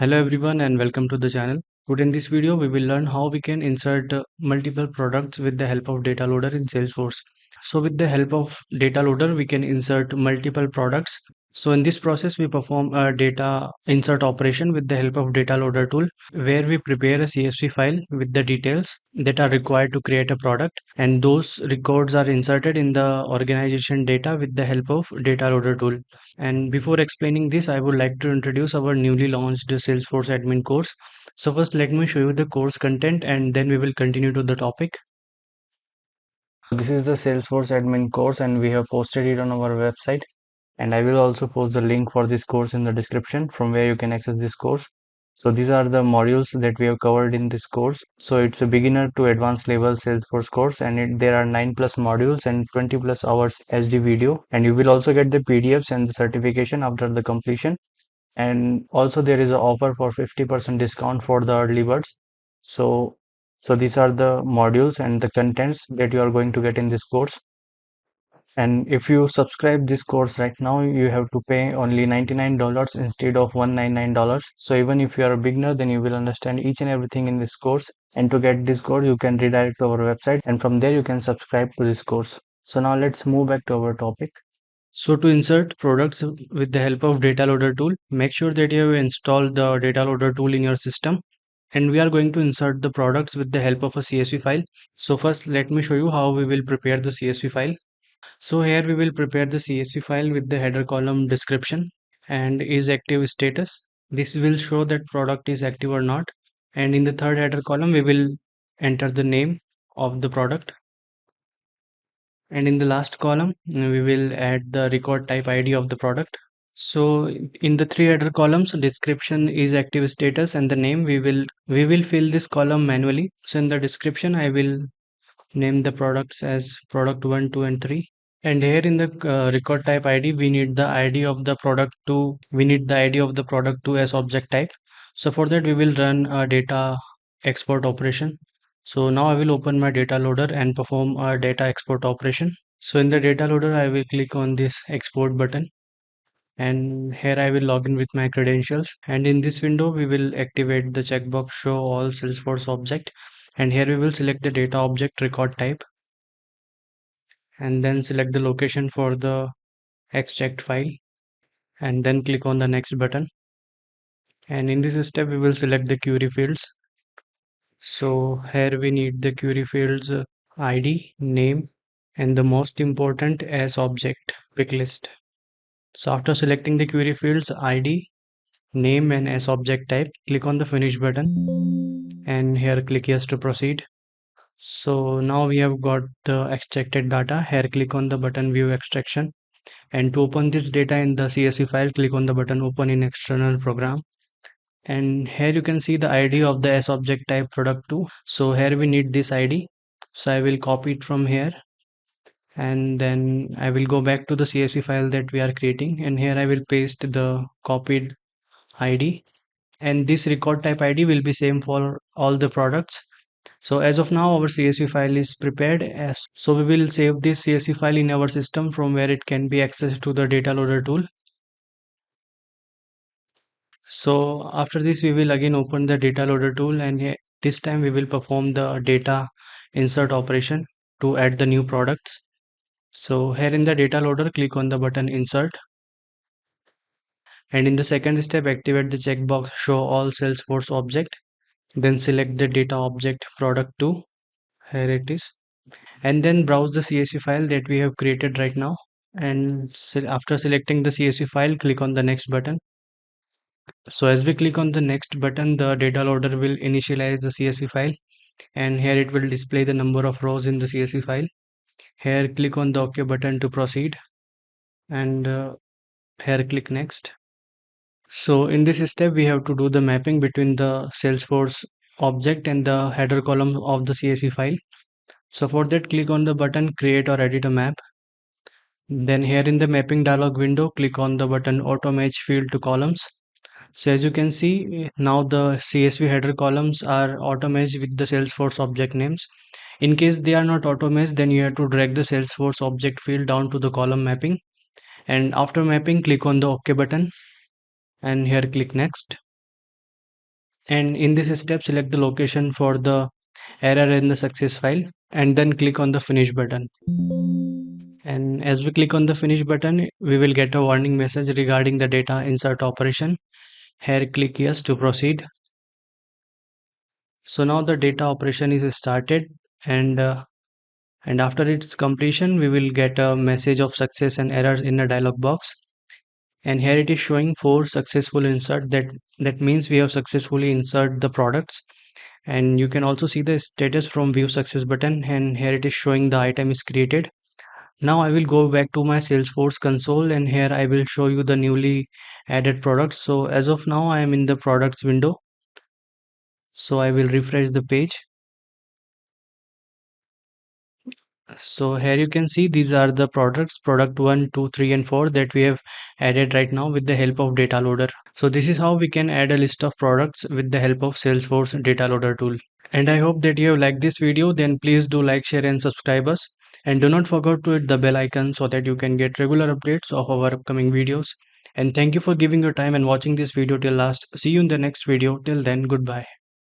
Hello everyone and welcome to the channel. Today in this video we will learn how we can insert multiple products with the help of data loader in Salesforce. So with the help of data loader we can insert multiple products. So in this process we perform a data insert operation with the help of data loader tool where we prepare a CSV file with the details that are required to create a product, and those records are inserted in the organization data with the help of data loader tool. And before explaining this, I would like to introduce our newly launched Salesforce admin course. So first let me show you the course content and then we will continue to the topic. This is the Salesforce admin course and we have posted it on our website, and I will also post the link for this course in the description from where you can access this course. So these are the modules that we have covered in this course. So it's a beginner to advanced level Salesforce course, and there are 9 plus modules and 20 plus hours HD video, and you will also get the PDFs and the certification after the completion. And also there is an offer for 50% discount for the early birds. So these are the modules and the contents that you are going to get in this course. And if you subscribe this course right now, you have to pay only $99 instead of $199. So even if you are a beginner, then you will understand each and everything in this course. And to get this course, you can redirect to our website, and from there you can subscribe to this course. So now let's move back to our topic. So to insert products with the help of data loader tool, make sure that you have installed the data loader tool in your system. And we are going to insert the products with the help of a CSV file. So first let me show you how we will prepare the CSV file. So here we will prepare the CSV file with the header column description and is active status. This will show that product is active or not. And in the third header column, we will enter the name of the product. And in the last column, we will add the record type ID of the product. So in the three header columns, description is active status and the name, we will fill this column manually. So in the description, I will name the products as product 1, 2 and 3. And here in the record type ID, we need the ID of the product to as object type. So for that we will run a data export operation. So now I will open my data loader and perform a data export operation. So in the data loader, I will click on this export button, and here I will log in with my credentials. And in this window, we will activate the checkbox show all Salesforce object. And here we will select the data object record type and then select the location for the extract file and then click on the next button. And in this step, we will select the query fields. So here we need the query fields ID, name, and the most important as object pick list. So after selecting the query fields ID, name and as object type, click on the finish button and here click yes to proceed. So now we have got the extracted data. Here click on the button view extraction, and to open this data in the CSV file, click on the button open in external program. And here you can see the ID of the S object type product 2. So here we need this ID. So I will copy it from here and then I will go back to the CSV file that we are creating, and here I will paste the copied ID, and this record type ID will be same for all the products. So as of now our CSV file is prepared, as so we will save this CSV file in our system from where it can be accessed to the data loader tool. So after this we will again open the data loader tool, and this time we will perform the data insert operation to add the new products. So here in the data loader, click on the button insert, and in the second step activate the checkbox show all Salesforce object, then select the data object product 2. Here it is, and then browse the CSV file that we have created right now, and after selecting the CSV file, click on the next button. So as we click on the next button, the data loader will initialize the CSV file, and here it will display the number of rows in the CSV file. Here click on the OK button to proceed, and here click next. So in this step we have to do the mapping between the Salesforce object and the header column of the CSV file. So for that, click on the button create or edit a map. Then here in the mapping dialog window, click on the button auto match field to columns. So as you can see, now the CSV header columns are auto matched with the Salesforce object names. In case they are not auto matched, then you have to drag the Salesforce object field down to the column mapping. And after mapping, click on the OK button and here click next. And in this step, select the location for the error in the success file and then click on the finish button. And as we click on the finish button, we will get a warning message regarding the data insert operation. Here click yes to proceed. So now the data operation is started, and after its completion we will get a message of success and errors in a dialog box. And here it is showing 4 successful insert. That means we have successfully insert the products. And you can also see the status from view success button, and here it is showing the item is created. Now I will go back to my Salesforce console, and here I will show you the newly added products. So as of now I am in the products window, so I will refresh the page. So here you can see these are the products, product 1, 2, 3 and 4 that we have added right now with the help of data loader. So this is how we can add a list of products with the help of Salesforce data loader tool. And I hope that you have liked this video. Then please do like, share and subscribe us. And do not forget to hit the bell icon so that you can get regular updates of our upcoming videos. And thank you for giving your time and watching this video till last. See you in the next video. Till then, goodbye.